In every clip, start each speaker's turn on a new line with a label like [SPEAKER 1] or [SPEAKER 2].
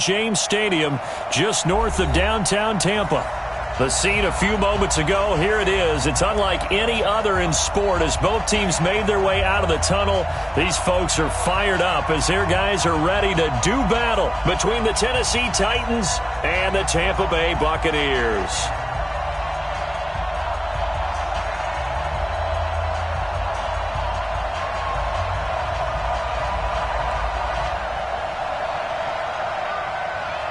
[SPEAKER 1] James Stadium, just north of downtown Tampa. The scene a few moments ago, here it is. It's unlike any other in sport as both teams made their way out of the tunnel. These folks are fired up as their guys are ready to do battle between the Tennessee Titans and the Tampa Bay Buccaneers.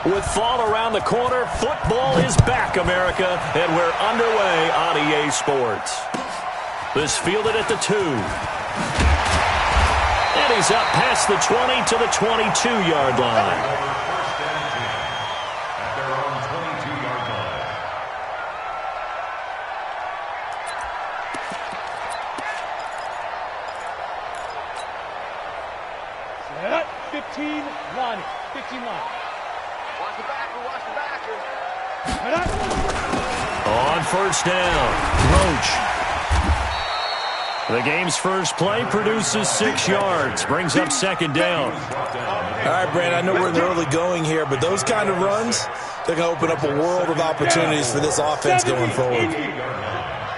[SPEAKER 1] With fall around the corner, football is back, America, and we're underway on EA Sports. This fielded at the 2. And he's up past the 20 to the 22-yard line.
[SPEAKER 2] At their own 22-yard line.
[SPEAKER 3] Set. 15 line. 15 line.
[SPEAKER 4] Watch the backer, watch the backer.
[SPEAKER 1] On first down, Roach. The game's first play produces 6 yards, brings up second down.
[SPEAKER 5] All right, Brandon, I know we're in the early going here, but those kind of runs, they're going to open up a world of opportunities for this offense going forward.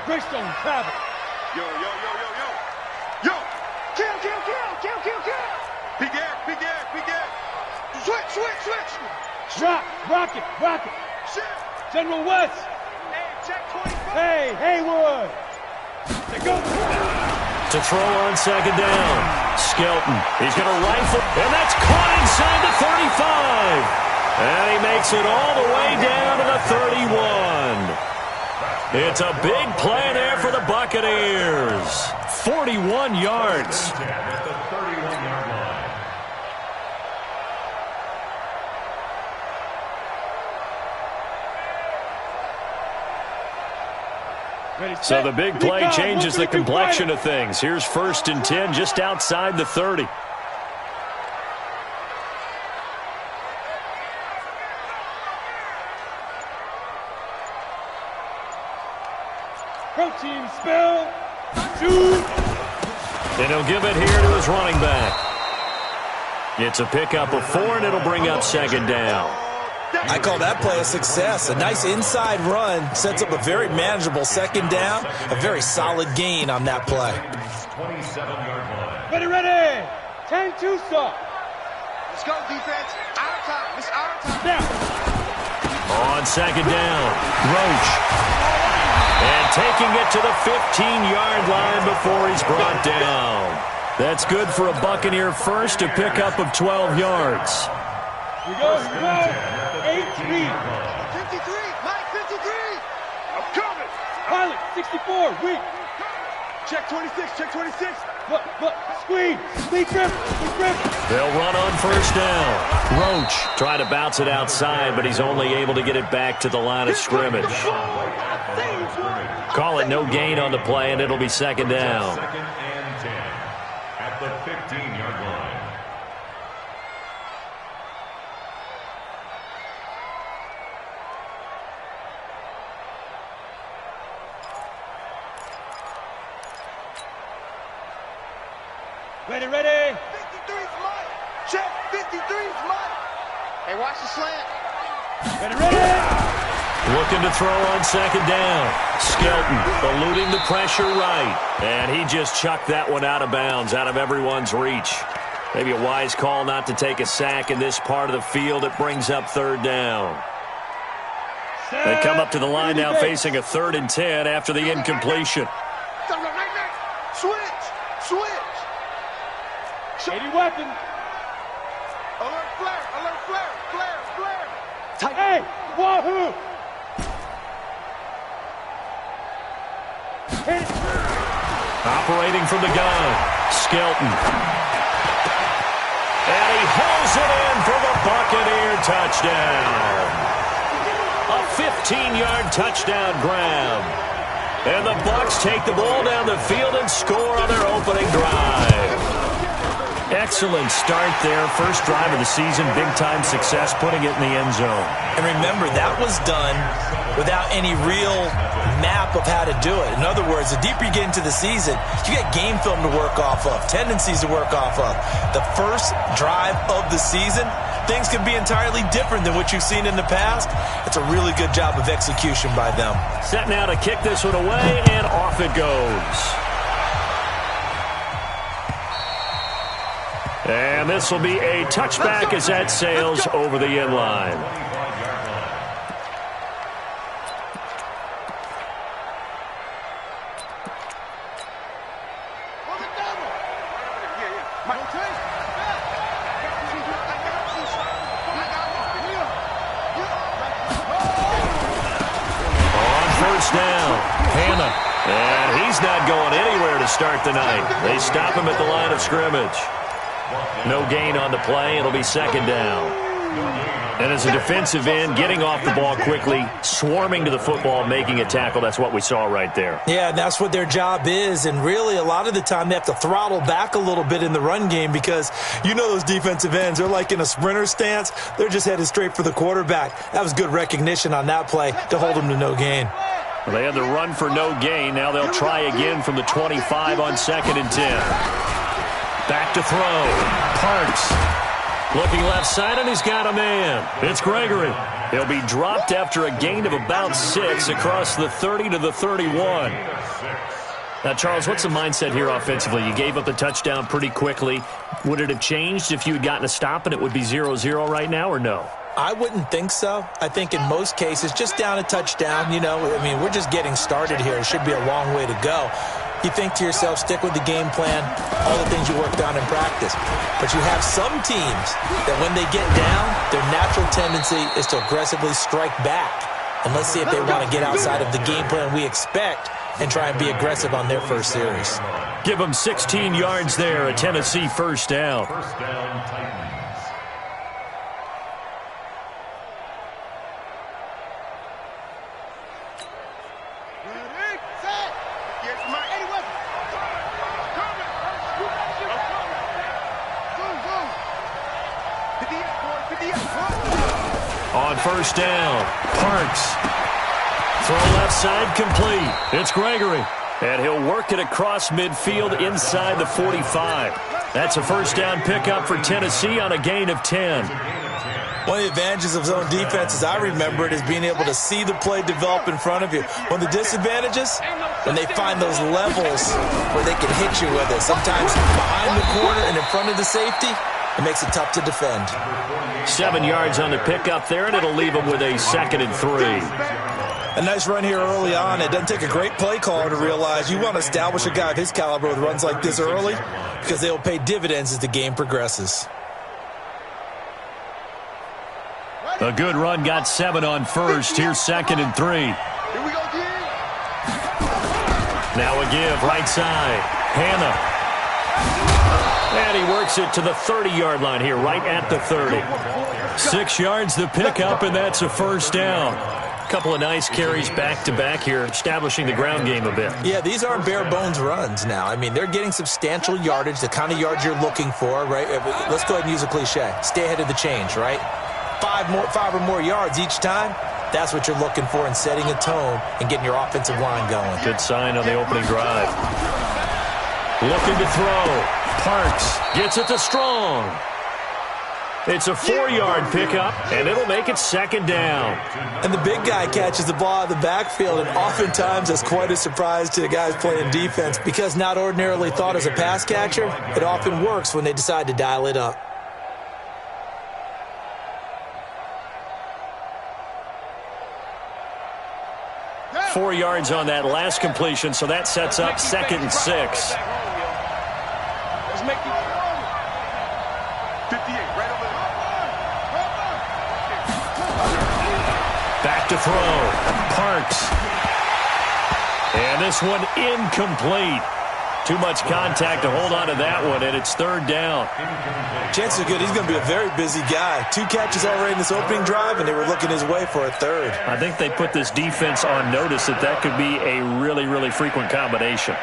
[SPEAKER 3] Greystone, travel.
[SPEAKER 4] Yo, yo, yo, yo, yo. Yo! Kill, kill, kill, kill, kill, kill. Big air, big air, big air. Switch, switch, switch.
[SPEAKER 3] Drop, rocket, rocket.
[SPEAKER 4] Shit.
[SPEAKER 3] General West.
[SPEAKER 4] Hey, check 25.
[SPEAKER 3] Hey, Haywood. They go.
[SPEAKER 1] To throw on second down, Skelton. He's going to rifle, and that's caught inside the 35. And he makes it all the way down to the 31. It's a big play there for the Buccaneers. 41 yards.
[SPEAKER 2] At the 31-yard line.
[SPEAKER 1] So the big play changes the complexion of things. Here's 1st and 10 just outside the 30.
[SPEAKER 3] Protein spell. Shoot.
[SPEAKER 1] And he'll give it here to his running back. It's a pickup of 4, and it'll bring up second down.
[SPEAKER 5] I call that play a success. A nice inside run sets up a very manageable second down. A very solid gain on that play.
[SPEAKER 2] 27-yard line.
[SPEAKER 3] Ready, ready. 10-2 stop.
[SPEAKER 4] Let's go, defense. Our time. It's our time.
[SPEAKER 3] Now.
[SPEAKER 1] On second down, Roach. And taking it to the 15-yard line before he's brought down. That's good for a Buccaneer first, a pickup of 12 yards.
[SPEAKER 3] Here we go, here we go. 8-3.
[SPEAKER 4] 53. Mike, 53. I'm coming.
[SPEAKER 3] Pilot, 64. Weak.
[SPEAKER 4] Check 26. Check 26.
[SPEAKER 3] Look. Squeeze. Squeeze grip. Squeeze grip.
[SPEAKER 1] They'll run on first down. Roach trying to bounce it outside, but he's only able to get it back to the line of scrimmage. Call it no gain on the play, and it'll be second down.
[SPEAKER 2] 2nd and 10 at the 15-yard line.
[SPEAKER 3] Ready, ready.
[SPEAKER 4] 53's Mike. Check 53's Mike. Hey, watch the slant.
[SPEAKER 3] Ready, ready.
[SPEAKER 1] Looking to throw on second down. Skelton eluding the pressure right. And he just chucked that one out of bounds, out of everyone's reach. Maybe a wise call not to take a sack in this part of the field. It brings up third down. They come up to the line now facing a 3rd and 10 after the incompletion.
[SPEAKER 4] Switch. Switch.
[SPEAKER 3] 80 weapon.
[SPEAKER 4] Alert flare. Alert flare. Flare. Flare.
[SPEAKER 3] Hey, wahoo. Hit it.
[SPEAKER 1] Operating from the gun, Skelton. And he hauls it in for the Buccaneer touchdown. A 15-yard touchdown grab. And the Bucs take the ball down the field and score on their opening drive. Excellent start there. First drive of the season, big-time success, putting it in the end zone.
[SPEAKER 5] And remember, that was done without any real map of how to do it. In other words, the deeper you get into the season, you get game film to work off of, tendencies to work off of. The first drive of the season, things can be entirely different than what you've seen in the past. It's a really good job of execution by them.
[SPEAKER 1] Set now to kick this one away, and off it goes. And this will be a touchback as that sails over the end line. And he's not going anywhere to start the night. They stop him at the line of scrimmage. No gain on the play. It'll be second down. And as a defensive end, getting off the ball quickly, swarming to the football, making a tackle, that's what we saw right there.
[SPEAKER 5] Yeah, and that's what their job is. And really, a lot of the time, they have to throttle back a little bit in the run game because you know those defensive ends, they're like in a sprinter stance. They're just headed straight for the quarterback. That was good recognition on that play to hold them to no gain.
[SPEAKER 1] Well, they had the run for no gain. Now they'll try again from the 25 on 2nd and 10. Back to throw. Parks. Looking left side, and he's got a man. It's Gregory. He'll be dropped after a gain of about 6 across the 30 to the 31. Now, Charles, what's the mindset here offensively? You gave up the touchdown pretty quickly. Would it have changed if you had gotten a stop and it would be 0-0 right now, or no?
[SPEAKER 5] I wouldn't think so. I think in most cases, just down a touchdown, we're just getting started here. It should be a long way to go. You think to yourself, stick with the game plan, all the things you worked on in practice. But you have some teams that when they get down, their natural tendency is to aggressively strike back. And let's see if they want to get outside of the game plan we expect and try and be aggressive on their first series.
[SPEAKER 1] Give them 16 yards there, a Tennessee first down.
[SPEAKER 2] First down, Titans.
[SPEAKER 1] On first down, Parks. Throw left side complete. It's Gregory. And he'll work it across midfield inside the 45. That's a first down pickup for Tennessee on a gain of 10.
[SPEAKER 5] One of the advantages of zone defense, as I remember it, is being able to see the play develop in front of you. One of the disadvantages, when they find those levels where they can hit you with it, sometimes behind the corner and in front of the safety, it makes it tough to defend.
[SPEAKER 1] 7 yards on the pickup there, and it'll leave them with a 2nd and 3.
[SPEAKER 5] A nice run here early on. It doesn't take a great play caller to realize you want to establish a guy of his caliber with runs like this early because they will pay dividends as the game progresses.
[SPEAKER 1] A good run, got 7 on first. Here's 2nd and 3.
[SPEAKER 4] Here we go, again.
[SPEAKER 1] Now a give, right side. Hannah. And he works it to the 30-yard line here, right at the 30. 6 yards the pickup, and that's a first down. A couple of nice carries back-to-back here, establishing the ground game a bit.
[SPEAKER 5] Yeah, these aren't bare-bones runs now. I mean, they're getting substantial yardage, the kind of yards you're looking for, right? Let's go ahead and use a cliche. Stay ahead of the change, right? 5 or more yards each time. That's what you're looking for in setting a tone and getting your offensive line going.
[SPEAKER 1] Good sign on the opening drive. Looking to throw. Parks gets it to Strong. It's a 4-yard pickup, and it'll make it 2nd down.
[SPEAKER 5] And the big guy catches the ball out of the backfield, and oftentimes that's quite a surprise to the guys playing defense because not ordinarily thought as a pass catcher, it often works when they decide to dial it up.
[SPEAKER 1] Yeah. 4 yards on that last completion, so that sets up 2nd and 6.
[SPEAKER 4] Let's make it 58, right over there.
[SPEAKER 1] Back to throw. Parks. And this one incomplete. Too much contact to hold on to that one, and it's 3rd down.
[SPEAKER 5] Chances are good he's going to be a very busy guy. 2 catches already in this opening drive, and they were looking his way for a 3rd.
[SPEAKER 1] I think they put this defense on notice that could be a really, really frequent combination.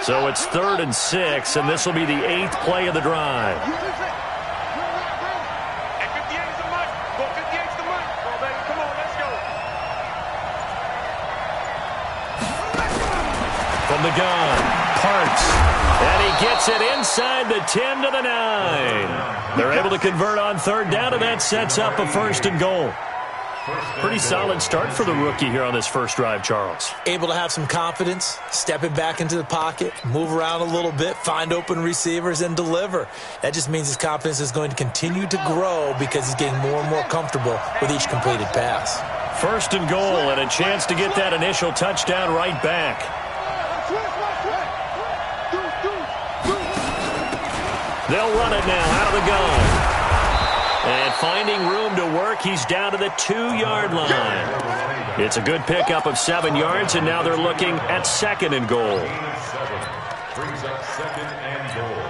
[SPEAKER 1] So it's 3rd and 6, and this will be the 8th play of the drive. From the gun, parts. And he gets it inside the 10 to the 9. They're able to convert on third down, and that sets up a 1st and goal. Pretty solid start for the rookie here on this first drive, Charles.
[SPEAKER 5] Able to have some confidence, stepping back into the pocket, move around a little bit, find open receivers, and deliver. That just means his confidence is going to continue to grow because he's getting more and more comfortable with each completed pass.
[SPEAKER 1] 1st and goal, and a chance to get that initial touchdown right back. They'll run it now out of the gun. And finding room to work, he's down to the 2-yard line. It's a good pickup of 7 yards, and now they're looking at 2nd and goal.
[SPEAKER 2] Brings up 2nd and goal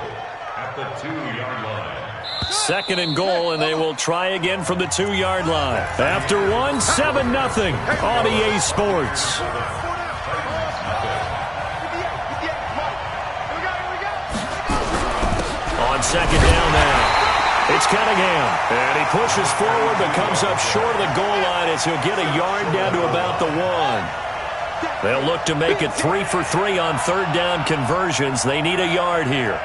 [SPEAKER 2] at the 2-yard line.
[SPEAKER 1] 2nd and goal, and they will try again from the 2-yard line. After 7-0 on EA Sports. On 2nd down now. It's Cunningham, and he pushes forward but comes up short of the goal line as he'll get a yard down to about the 1. They'll look to make it 3 for 3 on third down conversions. They need a yard here.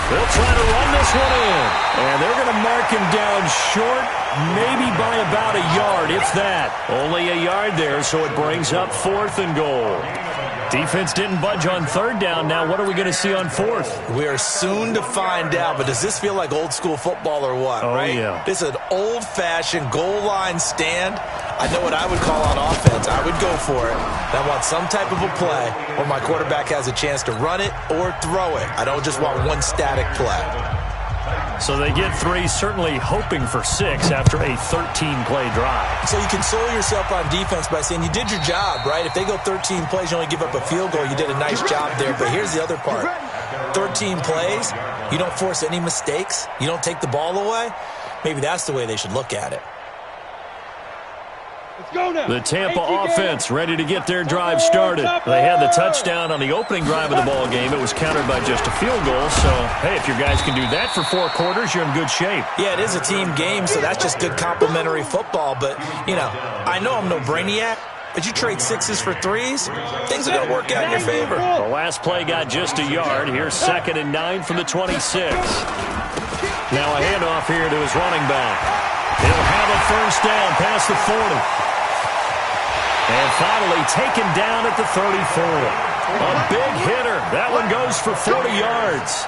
[SPEAKER 1] They'll try to run this one in, and they're going to mark him down short, maybe by about a yard, if that. Only a yard there, so it brings up 4th and goal. Defense didn't budge on third down. Now what are we going to see on 4th?
[SPEAKER 5] We are soon to find out, but does this feel like old school football or what?
[SPEAKER 1] Oh,
[SPEAKER 5] right?
[SPEAKER 1] Yeah.
[SPEAKER 5] This is an old-fashioned goal line stand. I know what I would call on offense. I would go for it. I want some type of a play where my quarterback has a chance to run it or throw it. I don't just want one static play.
[SPEAKER 1] So they get 3, certainly hoping for 6 after a 13-play drive.
[SPEAKER 5] So you console yourself on defense by saying you did your job, right? If they go 13 plays, you only give up a field goal, you did a nice job there. But here's the other part. 13 plays, you don't force any mistakes, you don't take the ball away. Maybe that's the way they should look at it.
[SPEAKER 1] The Tampa offense ready to get their drive started. They had the touchdown on the opening drive of the ball game. It was countered by just a field goal. So, hey, if your guys can do that for 4 quarters, you're in good shape.
[SPEAKER 5] Yeah, it is a team game, so that's just good complimentary football. But, you know, I know I'm no brainiac, but you trade 6s for 3s, things are going to work out in your favor.
[SPEAKER 1] The last play got just a yard. Here's 2nd and 9 from the 26. Now a handoff here to his running back. He'll have a 1st down past the 40. And finally taken down at the 34. A big hitter. That one goes for 40 yards.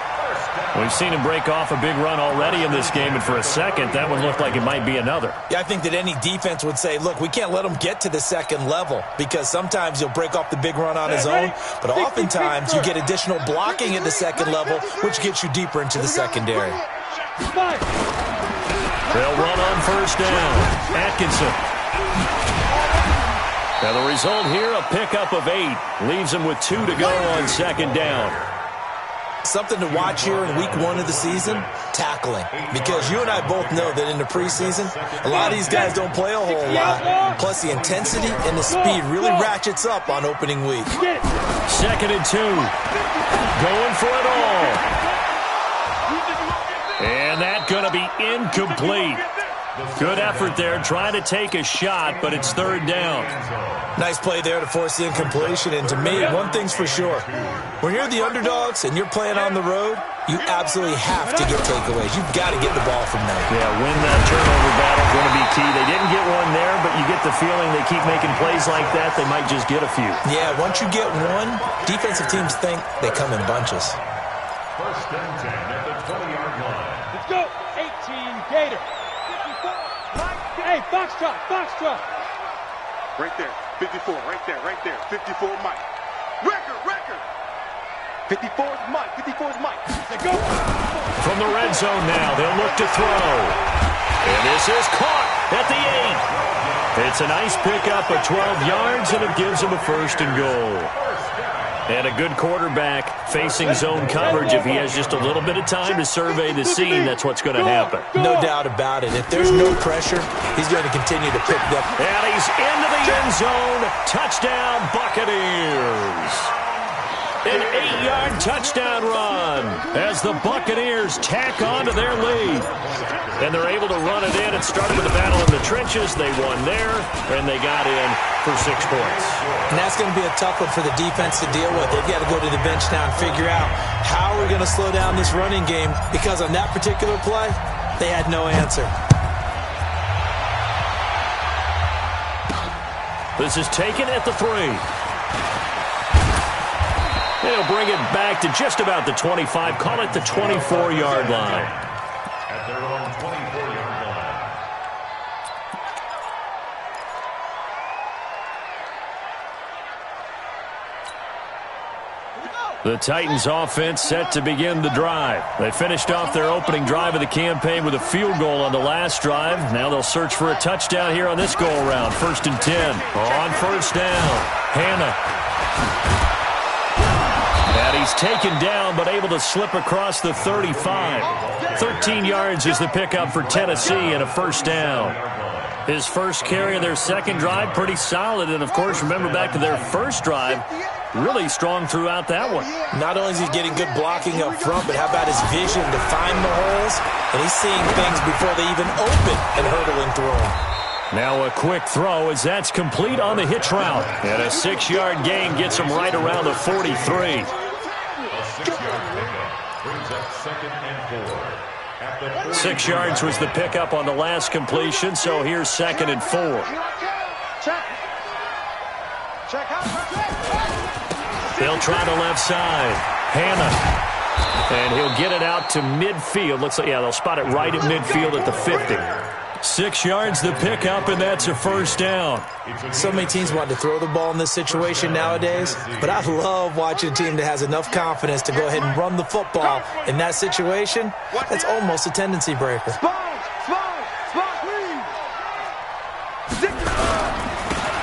[SPEAKER 1] We've seen him break off a big run already in this game, and for a second, that one looked like it might be another.
[SPEAKER 5] Yeah, I think that any defense would say, look, we can't let him get to the 2nd level because sometimes he'll break off the big run on his own, but oftentimes you get additional blocking at the 2nd level, which gets you deeper into the secondary.
[SPEAKER 1] They'll run on 1st down. Atkinson. Now the result here, a pickup of 8. Leaves them with 2 to go on 2nd down.
[SPEAKER 5] Something to watch here in week 1 of the season, tackling. Because you and I both know that in the preseason, a lot of these guys don't play a whole lot. Plus the intensity and the speed really ratchets up on opening week.
[SPEAKER 1] 2nd and 2. Going for it all. And that's going to be incomplete. Good effort there, trying to take a shot, but it's 3rd down.
[SPEAKER 5] Nice play there to force the incompletion. And to me, one thing's for sure. When you're the underdogs and you're playing on the road, you absolutely have to get takeaways. You've got to get the ball from them.
[SPEAKER 1] Yeah, win that turnover battle is going to be key. They didn't get one there, but you get the feeling they keep making plays like that, they might just get a few.
[SPEAKER 5] Yeah, once you get one, defensive teams think they come in bunches.
[SPEAKER 2] 1st and 10 at the 20-yard line.
[SPEAKER 3] Let's go. 18 Gator. Hey, Foxtrot, Foxtrot.
[SPEAKER 4] Right there, 54, right there, 54 Mike. Record. 54's Mike, 54's Mike.
[SPEAKER 3] Let's go.
[SPEAKER 1] From the red zone now, they'll look to throw. And this is caught at the 8. It's a nice pickup of 12 yards, and it gives them a 1st and goal. And a good quarterback facing zone coverage. If he has just a little bit of time to survey the scene, that's what's going to happen.
[SPEAKER 5] No doubt about it. If there's no pressure, he's going to continue to pick them.
[SPEAKER 1] And he's into the end zone. Touchdown, Buccaneers. An 8-yard touchdown run as the Buccaneers tack on to their lead. And they're able to run it in. It started with a battle in the trenches. They won there, and they got in for 6 points.
[SPEAKER 5] And that's going to be a tough one for the defense to deal with. They've got to go to the bench now and figure out how we're going to slow down this running game, because on that particular play, they had no answer.
[SPEAKER 1] This is taken at the 3. They'll bring it back to just about the 25. Call it the 24-yard line.
[SPEAKER 2] At their own 24-yard line.
[SPEAKER 1] The Titans offense set to begin the drive. They finished off their opening drive of the campaign with a field goal on the last drive. Now they'll search for a touchdown here on this go-around. 1st and 10. On 1st down, Hannah. And he's taken down, but able to slip across the 35. 13 yards is the pickup for Tennessee and a 1st down. His first carry of their second drive, pretty solid. And, of course, remember back to their first drive, really strong throughout that one.
[SPEAKER 5] Not only is he getting good blocking up front, but how about his vision to find the holes? And he's seeing things before they even open and hurdling through them.
[SPEAKER 1] Now a quick throw as that's complete on the hitch route. And a 6-yard gain gets him right around the 43.
[SPEAKER 2] A 6-yard pickup brings up 2nd and 4. At the
[SPEAKER 1] 6 yards was the pickup on the last completion, so here's 2nd and 4. They'll try the left side. Hannah. And he'll get it out to midfield. Looks like, yeah, they'll spot it right at midfield at the 50. 6 yards the pickup, and that's a 1st down.
[SPEAKER 5] So many teams want to throw the ball in this situation nowadays, but I love watching a team that has enough confidence to go ahead and run the football in that situation. That's almost a tendency breaker.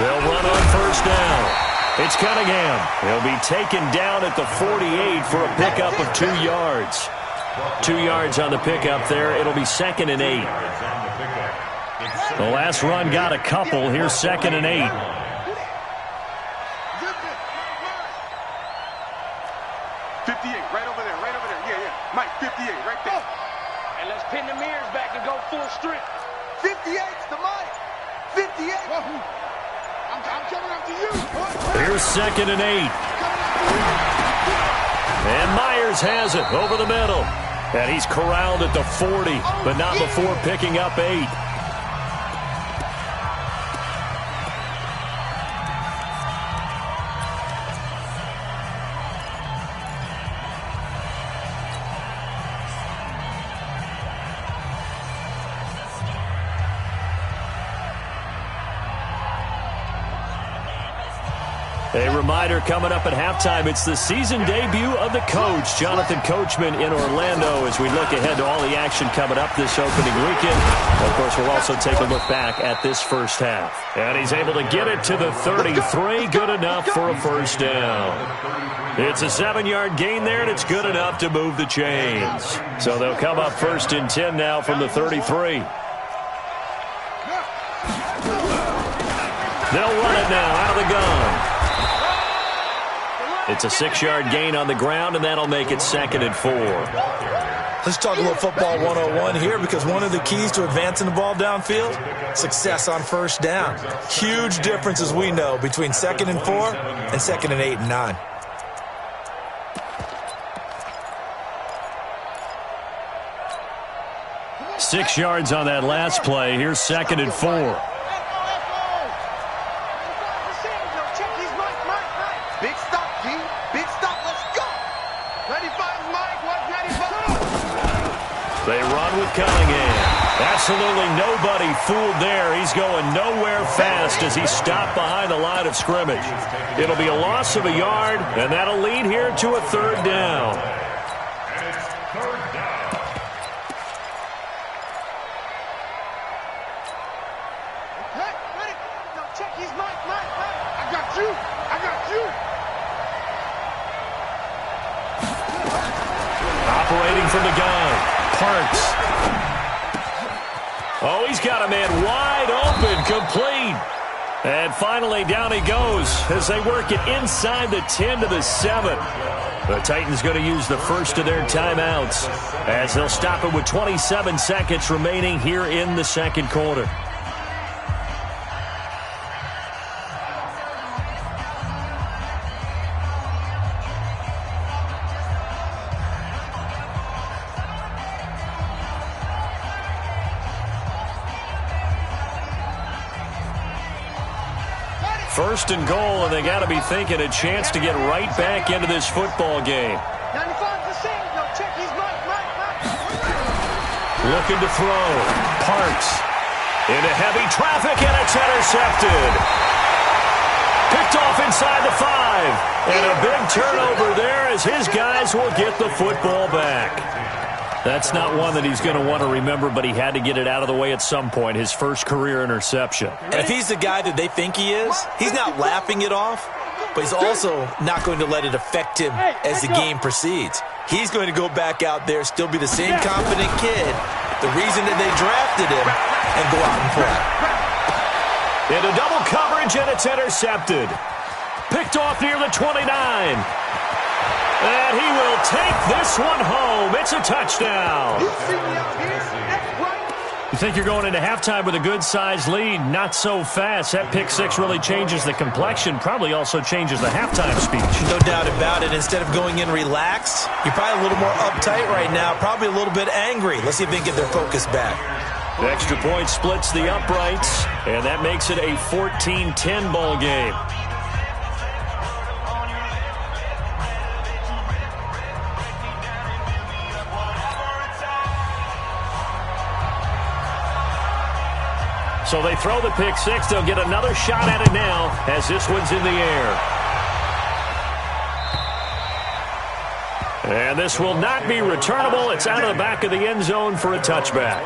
[SPEAKER 1] They'll run on 1st down. It's Cunningham. He'll be taken down at the 48 for a pickup of 2 yards. 2 yards on the pickup there. It'll be 2nd and 8. The last run got a couple. Here's 2nd and 8.
[SPEAKER 4] 58, right over there, right over there. Yeah, yeah. Mike, 58, right there.
[SPEAKER 3] And let's pin the mirrors back and go full strength.
[SPEAKER 4] 58's the Mike. 58. I'm coming up to you.
[SPEAKER 1] Here's 2nd and 8. And Myers has it over the middle. And he's corralled at the 40, but not before picking up 8. A reminder coming up at halftime, it's the season debut of the coach, Jonathan Coachman in Orlando, as we look ahead to all the action coming up this opening weekend. Of course, we'll also take a look back at this first half. And he's able to get it to the 33, good enough for a 1st down. It's a 7-yard gain there, and it's good enough to move the chains. So they'll come up 1st and 10 now from the 33. They'll run it now out of the gun. It's a 6-yard gain on the ground, and that'll make it 2nd and 4.
[SPEAKER 5] Let's talk a little football 101 here, because one of the keys to advancing the ball downfield, success on 1st down. Huge difference, as we know, between 2nd and 4 and 2nd and 8 and 9.
[SPEAKER 1] Six yards on that last play. Here's 2nd and 4.
[SPEAKER 4] Big stop, G. Big stop. Let's go. 95's Mike. What's 95?
[SPEAKER 1] They run with Cunningham. Absolutely nobody fooled there. He's going nowhere fast as he's stopped behind the line of scrimmage. It'll be a loss of a yard, and that'll lead here to a 3rd down.
[SPEAKER 2] And it's 3rd down.
[SPEAKER 4] Ready? No, check. He's Mike. I got you.
[SPEAKER 1] Operating from the gun, Parks. Oh, he's got a man wide open, complete. And finally, down he goes as they work it inside the 10 to the 7. The Titans going to use the first of their timeouts as they'll stop it with 27 seconds remaining here in the second quarter. First and goal, and they got to be thinking a chance to get right back into this football game.
[SPEAKER 3] 95%. No, check his mark.
[SPEAKER 1] Looking to throw. Parks. Into heavy traffic, and it's intercepted. Picked off inside the 5. And a big turnover there as his guys will get the football back. That's not one that he's going to want to remember, but he had to get it out of the way at some point, his first career interception.
[SPEAKER 5] And if he's the guy that they think he is, he's not laughing it off, but he's also not going to let it affect him as the game proceeds. He's going to go back out there, still be the same confident kid, the reason that they drafted him, and go out and play.
[SPEAKER 1] Into double coverage, and it's intercepted. Picked off near the 29. And he will take this one home. It's a touchdown. You think you're going into halftime with a good-sized lead. Not so fast. That pick six really changes the complexion, probably also changes the halftime speech.
[SPEAKER 5] No doubt about it. Instead of going in relaxed, you're probably a little more uptight right now, probably a little bit angry. Let's see if they can get their focus back.
[SPEAKER 1] The extra point splits the uprights, and that makes it a 14-10 ball game. So they throw the pick six. They'll get another shot at it now as this one's in the air. And this will not be returnable. It's out of the back of the end zone for a touchback.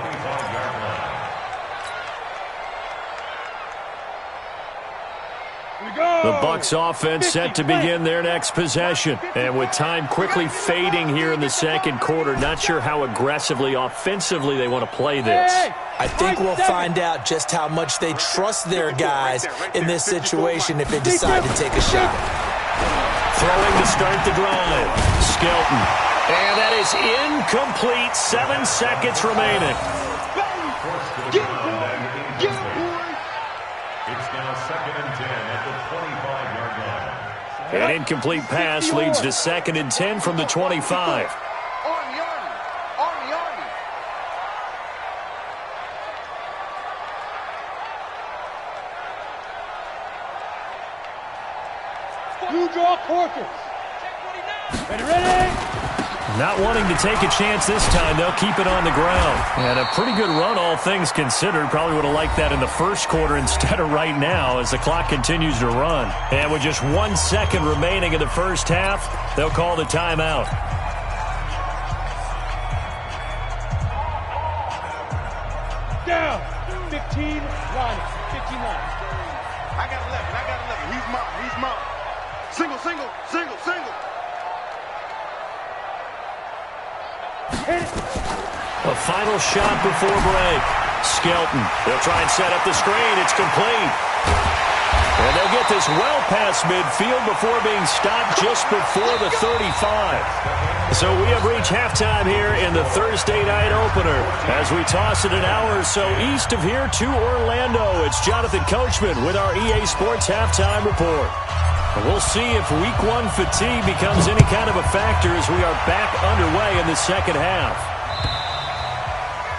[SPEAKER 1] The Bucs offense set to begin their next possession. And with time quickly fading here in the second quarter, not sure how aggressively, offensively they want to play this.
[SPEAKER 5] I think we'll find out just how much they trust their guys in this situation if they decide to take a shot.
[SPEAKER 1] Throwing to start the drive. Skelton. And that is incomplete. 7 seconds remaining.
[SPEAKER 2] It's now 2nd and 10 at the 25-yard line.
[SPEAKER 1] An incomplete pass leads to 2nd and 10 from the 25.
[SPEAKER 3] You draw quarters. Ready?
[SPEAKER 1] Not wanting to take a chance this time, they'll keep it on the ground. And a pretty good run, all things considered. Probably would have liked that in the first quarter instead of right now as the clock continues to run. And with just 1 second remaining in the first half, they'll call the timeout.
[SPEAKER 3] Down. 15 line. 15 line.
[SPEAKER 4] I got 11. He's mine. Single.
[SPEAKER 1] A final shot before break. Skelton. They'll try and set up the screen. It's complete. And they'll get this well past midfield before being stopped just before the 35. So we have reached halftime here in the Thursday night opener. As we toss it an hour or so east of here to Orlando, it's Jonathan Coachman with our EA Sports Halftime Report. And we'll see if Week 1 fatigue becomes any kind of a factor as we are back underway in the second half.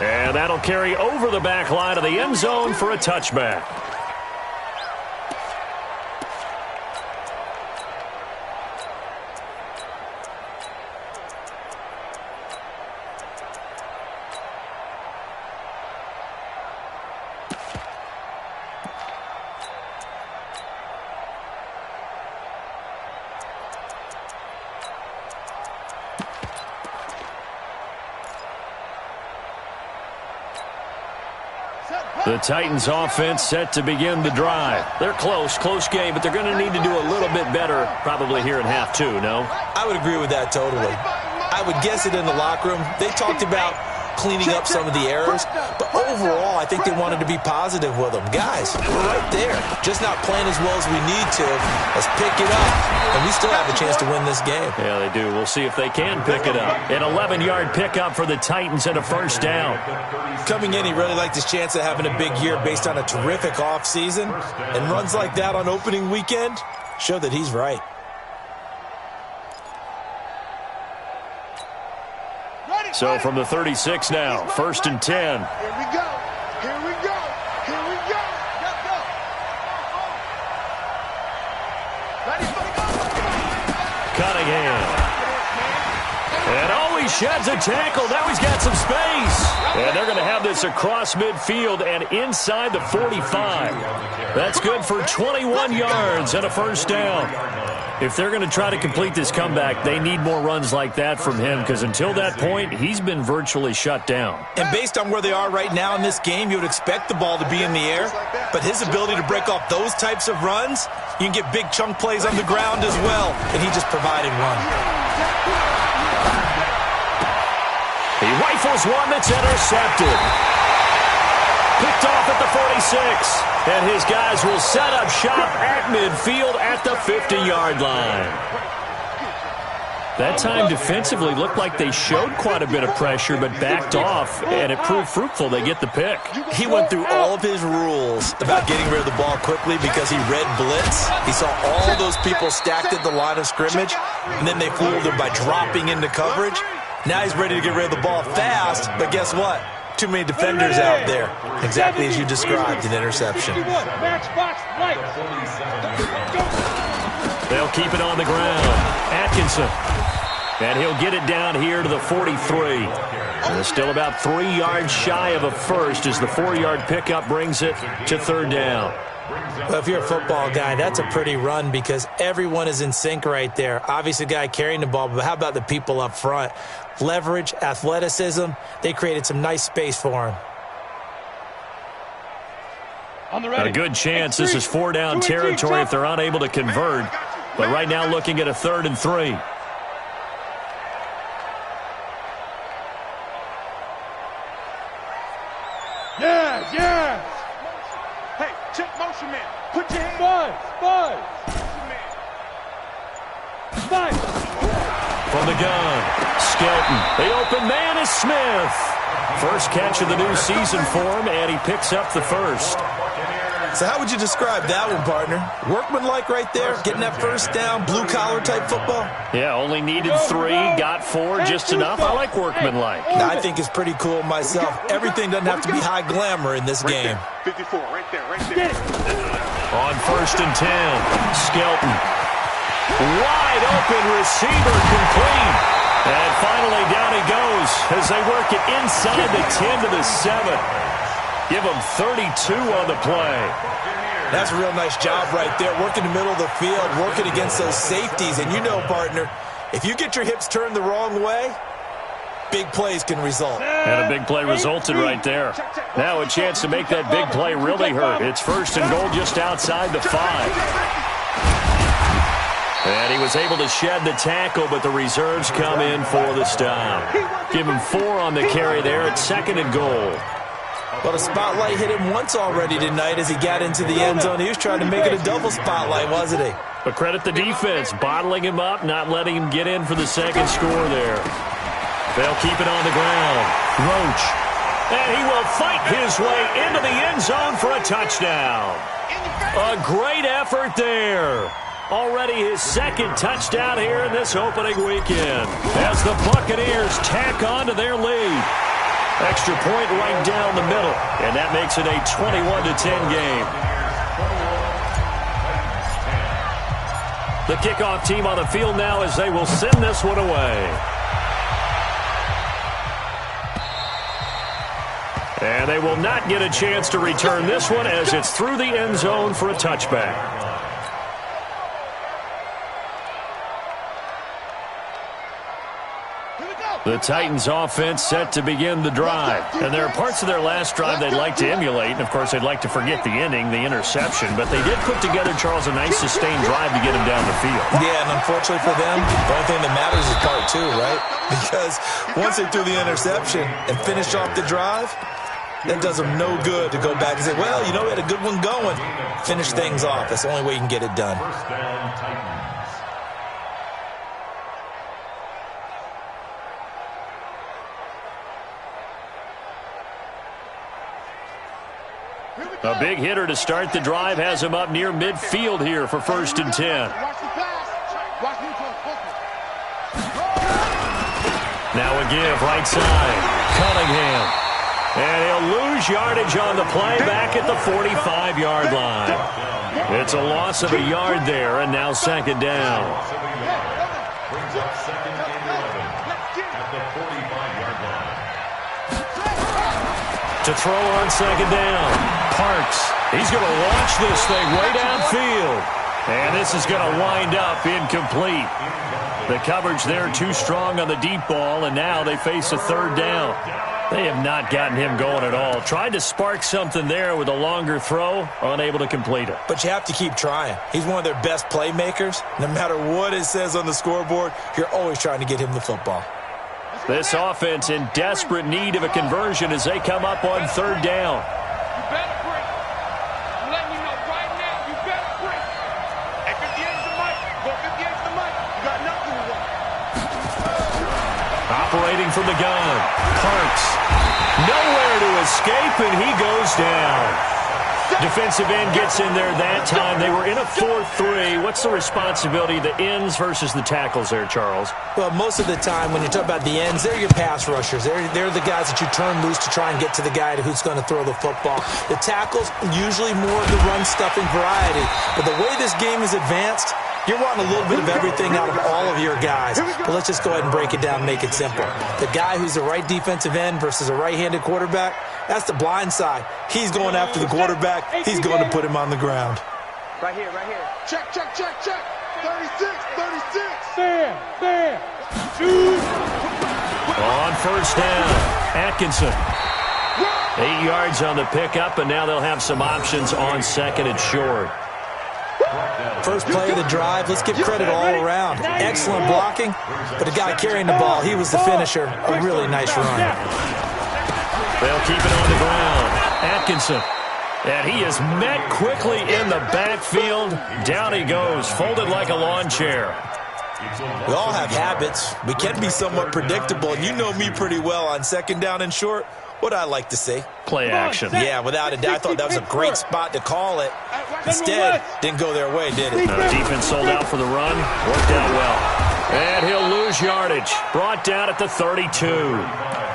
[SPEAKER 1] And that'll carry over the back line of the end zone for a touchback. The Titans offense set to begin the drive. They're close game, but they're going to need to do a little bit better probably here in half two, no?
[SPEAKER 5] I would agree with that totally. I would guess it in the locker room. They talked about cleaning up some of the errors. But overall, I think they wanted to be positive with them. Guys, we're right there. Just not playing as well as we need to. Let's pick it up, and we still have a chance to win this game.
[SPEAKER 1] Yeah, they do. We'll see if they can pick it up. An 11-yard pickup for the Titans and a first down.
[SPEAKER 5] Coming in, he really liked his chance of having a big year based on a terrific offseason. And runs like that on opening weekend show that he's right.
[SPEAKER 1] So from the 36 now, first and 10.
[SPEAKER 4] Here we go. Here we go. Here we go. Go. Ready for the go.
[SPEAKER 1] Cunningham. And oh, he sheds a tackle. Now he's got some space. And they're going to have this across midfield and inside the 45. That's good for 21 yards and a first down. If they're going to try to complete this comeback, they need more runs like that from him, because until that point, he's been virtually shut down.
[SPEAKER 5] And based on where they are right now in this game, you would expect the ball to be in the air. But his ability to break off those types of runs, you can get big chunk plays on the ground as well. And he just provided one.
[SPEAKER 1] He rifles one that's intercepted. Picked off at the 46. And his guys will set up shop at midfield at the 50-yard line. That time defensively looked like they showed quite a bit of pressure but backed off, and it proved fruitful. They get the pick.
[SPEAKER 5] He went through all of his rules about getting rid of the ball quickly because he read blitz. He saw all those people stacked at the line of scrimmage, and then they fooled him by dropping into coverage. Now he's ready to get rid of the ball fast, but guess what? Too many defenders out there. Exactly as you described, an interception.
[SPEAKER 1] They'll keep it on the ground. Atkinson. And he'll get it down here to the 43. And it's still about 3 yards shy of a first as the 4-yard pickup brings it to third down.
[SPEAKER 5] Well, if you're a football guy, that's a pretty run because everyone is in sync right there. Obviously, the guy carrying the ball, but how about the people up front? Leverage, athleticism, they created some nice space for him.
[SPEAKER 1] A good chance this is 4-down territory if they're unable to convert. But right now looking at a 3rd and 3.
[SPEAKER 3] Yeah.
[SPEAKER 4] Hey, check motion man. Put your hand.
[SPEAKER 3] Five.
[SPEAKER 1] From the gun, Skelton. The open man is Smith. First catch of the new season for him, and he picks up the first.
[SPEAKER 5] So how would you describe that one, partner? Workmanlike right there, getting that first down, blue-collar type football?
[SPEAKER 1] Yeah, only needed 3, got 4, just enough. I like workmanlike.
[SPEAKER 5] Now, I think it's pretty cool myself. Everything doesn't have to be high glamour in this game.
[SPEAKER 4] 54, right there.
[SPEAKER 1] On first and 10, Skelton. Wide open receiver complete. And finally down he goes as they work it inside the 10 to the 7. Give him 32 on the play.
[SPEAKER 5] That's a real nice job right there. Working the middle of the field, working against those safeties. And you know, partner, if you get your hips turned the wrong way, big plays can result.
[SPEAKER 1] And a big play resulted right there. Now a chance to make that big play really hurt. It's first and goal just outside the 5. And he was able to shed the tackle, but the reserves come in for the stop. Give him 4 on the carry there at 2nd and goal.
[SPEAKER 5] Well, the spotlight hit him once already tonight as he got into the end zone. He was trying to make it a double spotlight, wasn't he?
[SPEAKER 1] But credit the defense, bottling him up, not letting him get in for the second score there. They'll keep it on the ground. Roach. And he will fight his way into the end zone for a touchdown. A great effort there. Already his 2nd touchdown here in this opening weekend as the Buccaneers tack on to their lead. Extra point right down the middle, and that makes it a 21-10 game. The kickoff team on the field now as they will send this one away. And they will not get a chance to return this one as it's through the end zone for a touchback. The Titans offense set to begin the drive. And there are parts of their last drive they'd like to emulate. And, of course, they'd like to forget the ending, the interception. But they did put together, Charles, a nice sustained drive to get him down the field.
[SPEAKER 5] Yeah, and unfortunately for them, the only thing that matters is part two, right? Because once they threw the interception and finished off the drive, that does them no good to go back and say, well, you know, we had a good one going. Finish things off. That's the only way you can get it done.
[SPEAKER 2] First down, Titans.
[SPEAKER 1] A big hitter to start the drive has him up near midfield here for 1st and 10. Now a give right side. Cunningham. And he'll lose yardage on the play back at the 45-yard line. It's a loss of a yard there, and now 2nd down.
[SPEAKER 2] Brings up 2nd and 11 at the 45-yard line.
[SPEAKER 1] To throw on 2nd down. Parks. He's going to launch this thing way downfield. And this is going to wind up incomplete. The coverage there too strong on the deep ball, and now they face a 3rd down. They have not gotten him going at all. Tried to spark something there with a longer throw, unable to complete it.
[SPEAKER 5] But you have to keep trying. He's one of their best playmakers. No matter what it says on the scoreboard, you're always trying to get him the football.
[SPEAKER 1] This offense in desperate need of a conversion as they come up on 3rd down.
[SPEAKER 3] You better break. I'm letting you know right now, you better break. Hey, 58's the mic. Go 58's the mic. You got nothing to work.
[SPEAKER 1] Operating from the gun. Parks. Nowhere to escape, and he goes down. Defensive end gets in there that time. They were in a 4-3. What's the responsibility, the ends versus the tackles there, Charles?
[SPEAKER 5] Well, most of the time when you talk about the ends, they're your pass rushers. They're the guys that you turn loose to try and get to the guy who's going to throw the football. The tackles, usually more of the run-stuffing variety. But the way this game is advanced, you're wanting a little bit of everything out of all of your guys. But let's just go ahead and break it down and make it simple. The guy who's the right defensive end versus a right-handed quarterback, that's the blind side. He's going after the quarterback. He's going to put him on the ground.
[SPEAKER 4] Right here, right here. Check, check, check, check. 36, 36.
[SPEAKER 3] Stand. Shoot.
[SPEAKER 1] On 1st down, Atkinson. 8 yards on the pickup, and now they'll have some options on 2nd and short.
[SPEAKER 5] First play of the drive, let's give credit all around. Excellent blocking, but the guy carrying the ball, he was the finisher. A really nice run.
[SPEAKER 1] They'll keep it on the ground. Atkinson. And he is met quickly in the backfield. Down he goes, folded like a lawn chair.
[SPEAKER 5] We all have habits. We can be somewhat predictable, and you know me pretty well on 2nd down and short. What I like to see.
[SPEAKER 1] Play action.
[SPEAKER 5] Yeah, without a doubt. I thought that was a great spot to call it. Instead, didn't go their way, did it?
[SPEAKER 1] Defense sold out for the run. Worked out well. And he'll lose yardage. Brought down at the 32.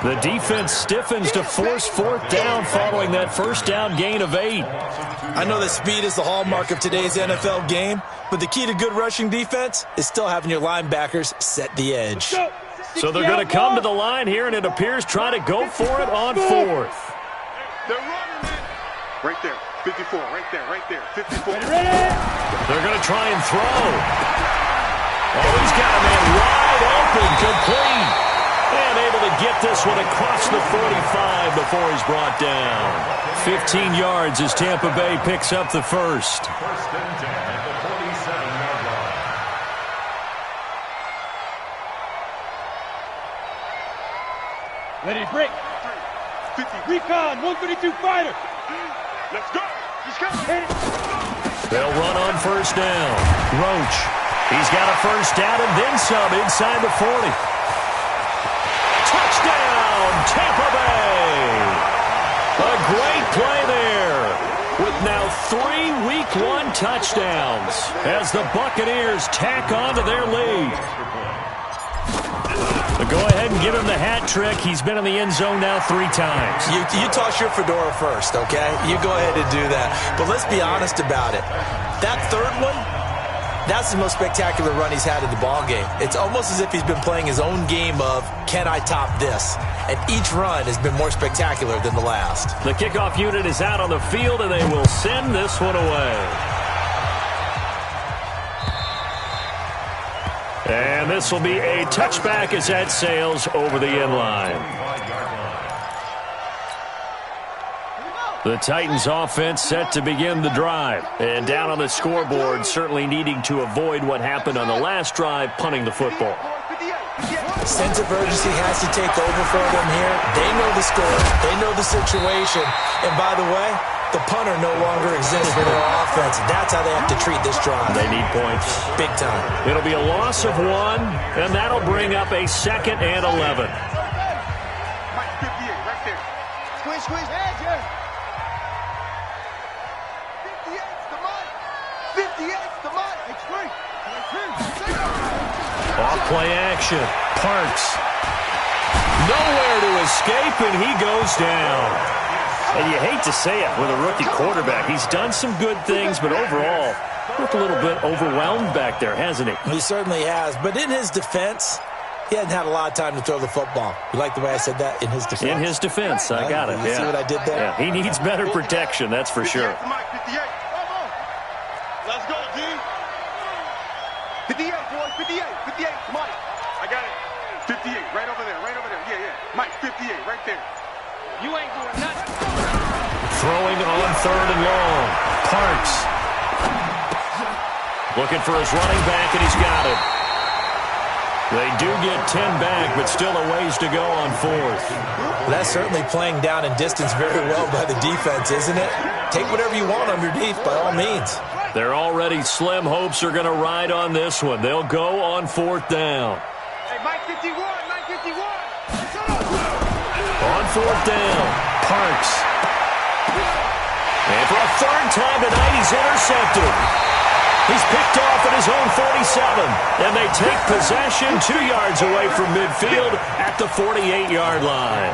[SPEAKER 1] The defense stiffens to force 4th down following that 1st down gain of 8.
[SPEAKER 5] I know that speed is the hallmark of today's NFL game, but the key to good rushing defense is still having your linebackers set the edge.
[SPEAKER 1] So they're going to come to the line here, and it appears try to go for it on 4th.
[SPEAKER 4] They're running it. Right there. 54. Right there. 54.
[SPEAKER 1] They're going to try and throw. Oh, he's got a man wide open, complete. And able to get this one across the 45 before he's brought down. 15 yards as Tampa Bay picks up the first.
[SPEAKER 2] 1st and 10 at the 47-yard line.
[SPEAKER 3] Ready to break.
[SPEAKER 4] 50.
[SPEAKER 3] Recon, 132 fighter.
[SPEAKER 4] Let's go. Let's go.
[SPEAKER 3] Hit it.
[SPEAKER 1] They'll run on 1st down. Roach. He's got a 1st down and then some inside the 40. Touchdown, Tampa Bay. A great play there with now 3 Week 1 touchdowns as the Buccaneers tack on to their lead. But go ahead and give him the hat trick. He's been in the end zone now 3 times.
[SPEAKER 5] You toss your fedora first, okay? You go ahead and do that. But let's be honest about it. That 3rd one, that's the most spectacular run he's had in the ballgame. It's almost as if he's been playing his own game of, can I top this? And each run has been more spectacular than the last.
[SPEAKER 1] The kickoff unit is out on the field, and they will send this one away. And this will be a touchback as that sails over the end line. The Titans offense set to begin the drive. And down on the scoreboard, certainly needing to avoid what happened on the last drive, punting the football.
[SPEAKER 5] Sense of urgency has to take over for them here. They know the score. They know the situation. And by the way, the punter no longer exists for their offense. That's how they have to treat this drive.
[SPEAKER 1] They need points.
[SPEAKER 5] Big time.
[SPEAKER 1] It'll be a loss of 1, and that'll bring up a 2nd and 11.
[SPEAKER 4] Mike, 58, right there. Squeeze, squeeze. Edge here. 58's the money. 58's the money. It's free.
[SPEAKER 1] Off play action. Parks. Nowhere to escape, and he goes down. And you hate to say it with a rookie quarterback. He's done some good things, but overall, looked a little bit overwhelmed back there, hasn't he?
[SPEAKER 5] He certainly has. But in his defense, he hadn't had a lot of time to throw the football. You like the way I said that? In his defense.
[SPEAKER 1] In his defense. I got it.
[SPEAKER 5] You see what I did there?
[SPEAKER 1] Yeah, he needs better protection, that's for sure.
[SPEAKER 4] 58. Let's go, D. 58, boys. 58. 58. Mike. I got it. 58. Right over there. Right over there. Yeah, yeah. Mike, 58. Right there.
[SPEAKER 3] You ain't doing nothing.
[SPEAKER 1] Throwing on 3rd and long. Parks. Looking for his running back, and he's got it. They do get 10 back, but still a ways to go on 4th.
[SPEAKER 5] That's certainly playing down in distance very well by the defense, isn't it? Take whatever you want underneath, by all means.
[SPEAKER 1] Their already slim hopes are going to ride on this one. They'll go on 4th down.
[SPEAKER 3] Hey, Mike 51, Mike 51.
[SPEAKER 1] On 4th down, Parks. And for a 3rd time tonight, he's intercepted. He's picked off at his own 47. And they take possession 2 yards away from midfield at the 48-yard line.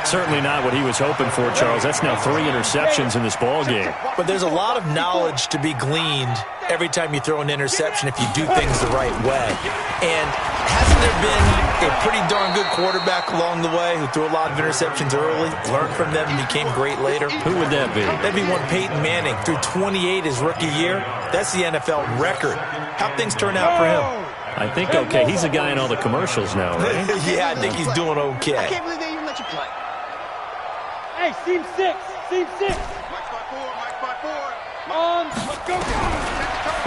[SPEAKER 1] Certainly not what he was hoping for, Charles. That's now 3 interceptions in this ball game.
[SPEAKER 5] But there's a lot of knowledge to be gleaned every time you throw an interception if you do things the right way. And hasn't there been a pretty darn good quarterback along the way who threw a lot of interceptions early, learned from them, and became great later?
[SPEAKER 1] Who would that be?
[SPEAKER 5] That'd be one Peyton Manning. Threw 28 his rookie year. That's the NFL record. How'd things turn out for him?
[SPEAKER 1] I think okay. He's a guy in all the commercials now, right?
[SPEAKER 5] Yeah, I think he's doing okay.
[SPEAKER 3] I can't believe they even let you play. Hey, seam 6. Seam 6.
[SPEAKER 4] Mike spot 4. Mike spot 4.
[SPEAKER 3] Let's go.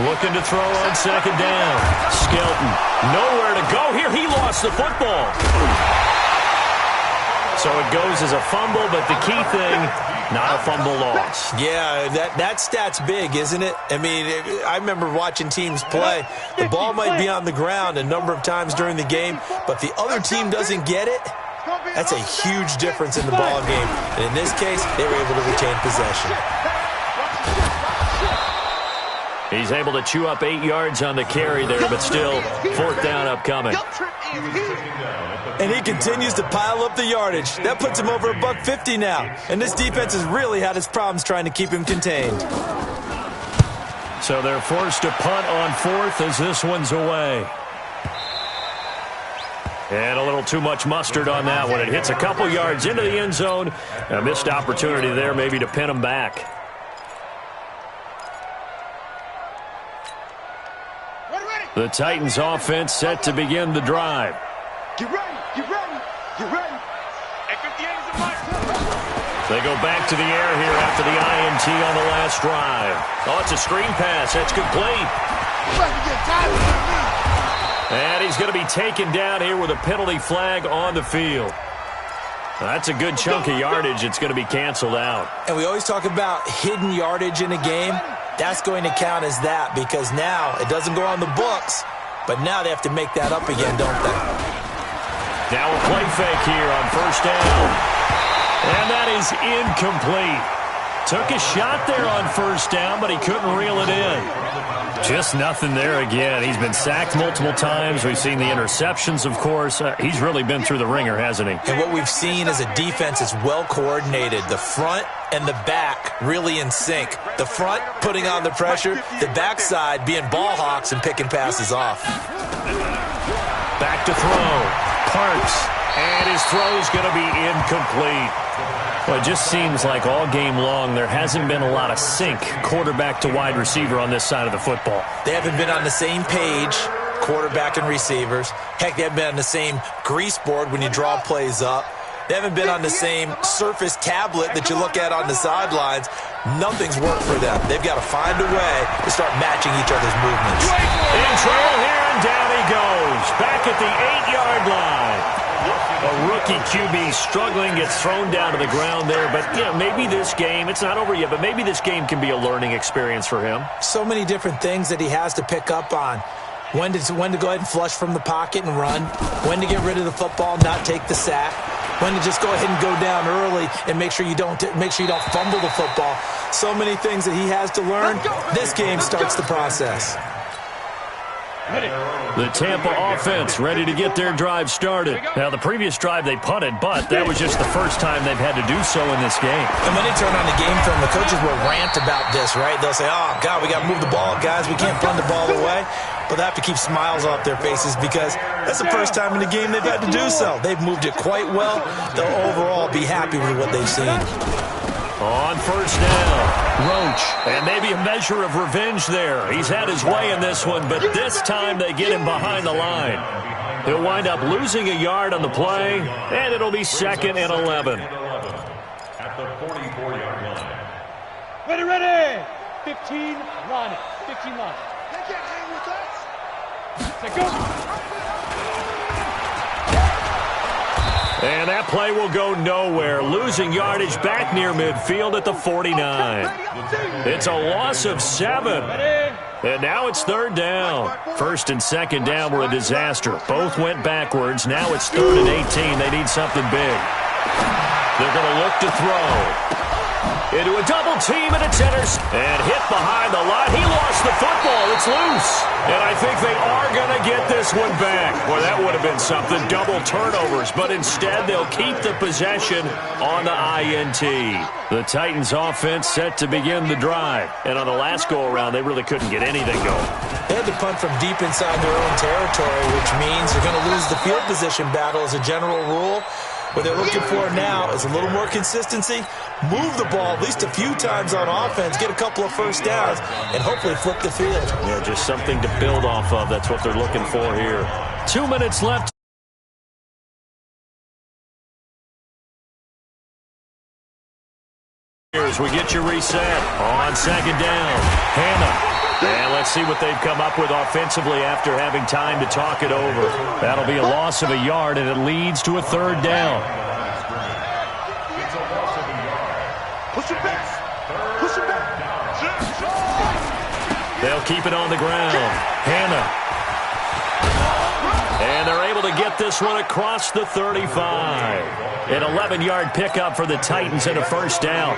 [SPEAKER 1] Looking to throw on 2nd down. Skelton, nowhere to go here. He lost the football. So it goes as a fumble, but the key thing, not a fumble loss.
[SPEAKER 5] Yeah, that stat's big, isn't it? I mean, I remember watching teams play. The ball might be on the ground a number of times during the game, but the other team doesn't get it. That's a huge difference in the ball game. And in this case, they were able to retain possession.
[SPEAKER 1] He's able to chew up 8 yards on the carry there, but still 4th down upcoming.
[SPEAKER 5] And he continues to pile up the yardage. That puts him over $150 now. And this defense has really had its problems trying to keep him contained.
[SPEAKER 1] So they're forced to punt on 4th as this one's away. And a little too much mustard on that one. It hits a couple yards into the end zone. A missed opportunity there maybe to pin him back. The Titans offense set to begin the drive.
[SPEAKER 4] Get ready. Get ready. Get ready.
[SPEAKER 3] Hey, 58 is a Mike.
[SPEAKER 1] They go back to the air here after the INT on the last drive. Oh, it's a screen pass. That's complete. And he's going to be taken down here with a penalty flag on the field. That's a good chunk of yardage. It's going to be canceled out.
[SPEAKER 5] And we always talk about hidden yardage in a game. That's going to count as that because now it doesn't go on the books, but now they have to make that up again, don't they?
[SPEAKER 1] Now a play fake here on 1st down. And that is incomplete. Took a shot there on 1st down, but he couldn't reel it in. Just nothing there again. He's been sacked multiple times. We've seen the interceptions, of course. He's really been through the ringer, hasn't he?
[SPEAKER 5] And what we've seen is a defense that's well coordinated. The front and the back really in sync. The front putting on the pressure, the backside being ball hawks and picking passes off.
[SPEAKER 1] Back to throw. Parks. And his throw's going to be incomplete. Well, it just seems like all game long there hasn't been a lot of sync quarterback to wide receiver on this side of the football.
[SPEAKER 5] They haven't been on the same page quarterback and receivers. Heck, they haven't been on the same grease board when you draw plays up. They haven't been on the same Surface tablet that you look at on the sidelines. Nothing's worked for them. They've got to find a way to start matching each other's movements.
[SPEAKER 1] In trouble here, and down he goes. Back at the 8-yard line. A rookie QB struggling, gets thrown down to the ground there. But, maybe this game, it's not over yet, but maybe this game can be a learning experience for him.
[SPEAKER 5] So many different things that he has to pick up on. When to go ahead and flush from the pocket and run. When to get rid of the football, not take the sack. When to just go ahead and go down early and make sure you don't fumble the football. So many things that he has to learn. This game starts the process.
[SPEAKER 1] The Tampa offense ready to get their drive started. Now, the previous drive they punted, but that was just the first time they've had to do so in this game.
[SPEAKER 5] And when they turn on the game film, the coaches will rant about this, right? They'll say, oh, God, we got to move the ball, guys. We can't punt the ball away. But they have to keep smiles off their faces because that's the first time in the game they've had to do so. They've moved it quite well. They'll overall be happy with what they've seen.
[SPEAKER 1] On first down, Roach, and maybe a measure of revenge there. He's had his way in this one, but this time they get him behind the line. He'll wind up losing a yard on the play, and it'll be 2nd and 11.
[SPEAKER 2] At the 44-yard line.
[SPEAKER 3] Ready. 15, run it. 15, run.
[SPEAKER 4] They can't hang with us.
[SPEAKER 3] Say go.
[SPEAKER 1] And that play will go nowhere, losing yardage back near midfield at the 49. It's a loss of 7. And now it's 3rd down. 1st and 2nd down were a disaster. Both went backwards. Now it's 3rd and 18. They need something big. They're going to look to throw. Into a double team, and it's and hit behind the line. He lost the football. It's loose. And I think they are going to get this one back. Boy, that would have been something. Double turnovers. But instead, they'll keep the possession on the INT. The Titans offense set to begin the drive. And on the last go-around, they really couldn't get anything going.
[SPEAKER 5] They had to punt from deep inside their own territory, which means they're going to lose the field position battle as a general rule. What they're looking for now is a little more consistency, move the ball at least a few times on offense, get a couple of first downs, and hopefully flip the field.
[SPEAKER 1] Yeah, just something to build off of. That's what they're looking for here. 2 minutes left. As we get you reset on 2nd down. Hannah. And let's see what they've come up with offensively after having time to talk it over. That'll be a loss of a yard, and it leads to a 3rd down.
[SPEAKER 2] It's a loss of a yard.
[SPEAKER 4] Push it back. Push it back.
[SPEAKER 1] They'll keep it on the ground. Hannah. And they're able to get this one across the 35. An 11-yard pickup for the Titans and a 1st down.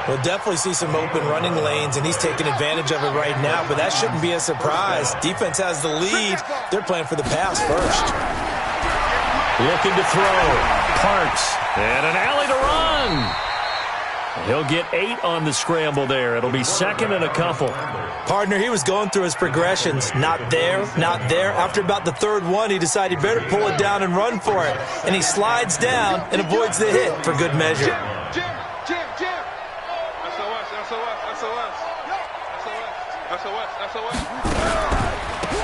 [SPEAKER 5] We'll definitely see some open running lanes, and he's taking advantage of it right now, but that shouldn't be a surprise. Defense has the lead. They're playing for the pass first.
[SPEAKER 1] Looking to throw. Parks. And an alley to run. He'll get 8 on the scramble there. It'll be 2nd and a couple.
[SPEAKER 5] Partner, he was going through his progressions. Not there, not there. After about the 3rd one, he decided he better pull it down and run for it. And he slides down and avoids the hit for good measure.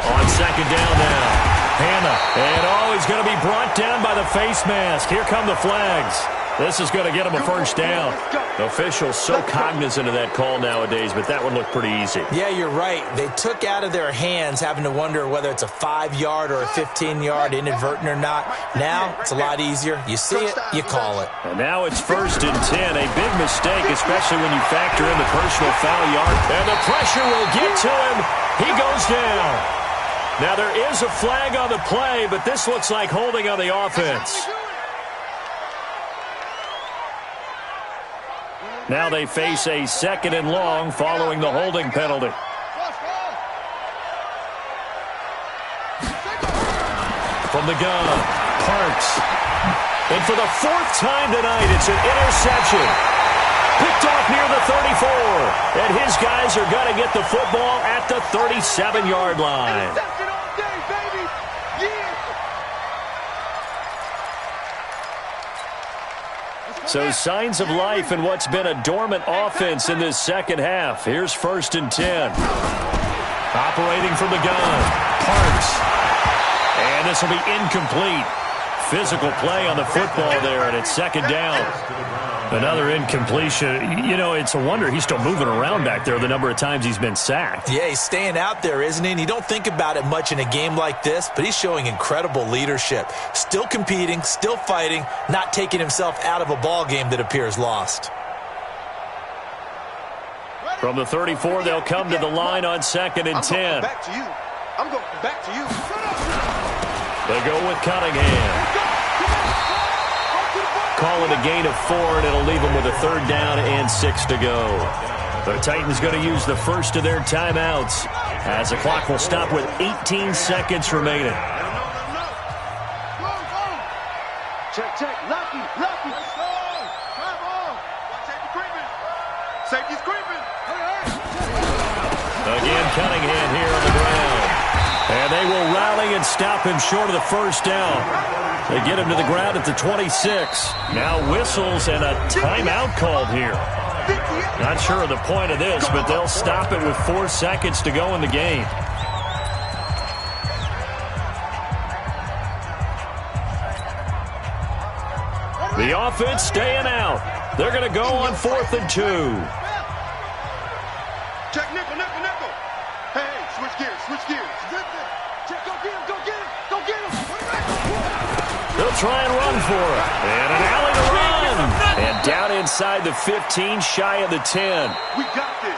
[SPEAKER 1] On 2nd down now. Hannah. And he's going to be brought down by the face mask. Here come the flags. This is going to get him a 1st down. Officials so cognizant of that call nowadays, but that one looked pretty easy.
[SPEAKER 5] Yeah, you're right. They took out of their hands having to wonder whether it's a 5-yard or a 15-yard, inadvertent or not. Now, it's a lot easier. You see it, you call it.
[SPEAKER 1] And now it's 1st and 10. A big mistake, especially when you factor in the personal foul yard. And the pressure will get to him. He goes down. Now, there is a flag on the play, but this looks like holding on the offense. Now they face a 2nd and long following the holding penalty. From the gun, Parks. And for the 4th time tonight, it's an interception. Picked off near the 34. And his guys are going to get the football at the 37-yard line. So signs of life in what's been a dormant offense in this 2nd half. Here's 1st and 10. Operating from the gun. parts. And this will be incomplete. Physical play on the football there, and it's second down. Another incompletion. You know, it's a wonder he's still moving around back there the number of times he's been sacked.
[SPEAKER 5] Yeah, he's staying out there, isn't he? And you don't think about it much in a game like this, but he's showing incredible leadership. Still competing, still fighting, not taking himself out of a ball game that appears lost.
[SPEAKER 1] From the 34, they'll come to the line on 2nd and 10.
[SPEAKER 4] Back to you. I'm going back to you.
[SPEAKER 1] They go with Cunningham. Call it a gain of 4, and it'll leave them with a 3rd down and 6 to go. The Titans going to use the first of their timeouts as the clock will stop with 18 seconds remaining.
[SPEAKER 4] Check, check. Lucky. Let's go. Drive on. Safety creeping. Safety's creeping.
[SPEAKER 1] Again, Cunningham here on the ground. And they will rally and stop him short of the first down. They get him to the ground at the 26. Now whistles and a timeout called here. Not sure of the point of this, but they'll stop it with 4 seconds to go in the game. The offense staying out. They're going to go on 4th and 2.
[SPEAKER 4] Check nickel. Hey, switch gears. Check, go get him.
[SPEAKER 1] They'll try and run for it. And an alley to run. And down inside the 15, shy of the 10.
[SPEAKER 4] We got this.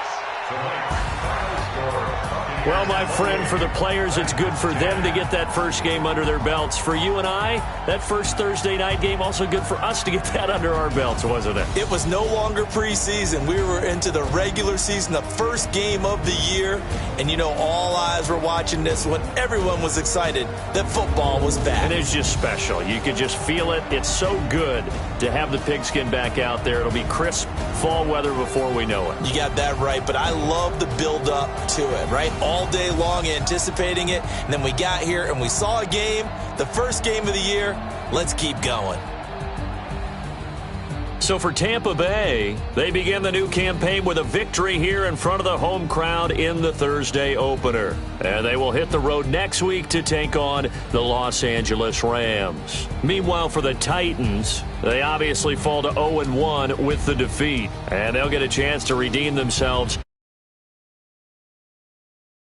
[SPEAKER 1] Well, my friend, for the players, it's good for them to get that first game under their belts. For you and I, that first Thursday night game, also good for us to get that under our belts, wasn't it?
[SPEAKER 5] It was no longer preseason. We were into the regular season, the first game of the year. And, you know, all eyes were watching this when everyone was excited that football was back.
[SPEAKER 1] And it's just special. You could just feel it. It's so good to have the pigskin back out there. It'll be crisp fall weather before we know it.
[SPEAKER 5] You got that right, but I love the build-up to it, right? All day long anticipating it, and then we got here and we saw a game, the first game of the year. Let's keep going.
[SPEAKER 1] So for Tampa Bay, they begin the new campaign with a victory here in front of the home crowd in the Thursday opener. And they will hit the road next week to take on the Los Angeles Rams. Meanwhile, for the Titans, they obviously fall to 0-1 with the defeat. And they'll get a chance to redeem themselves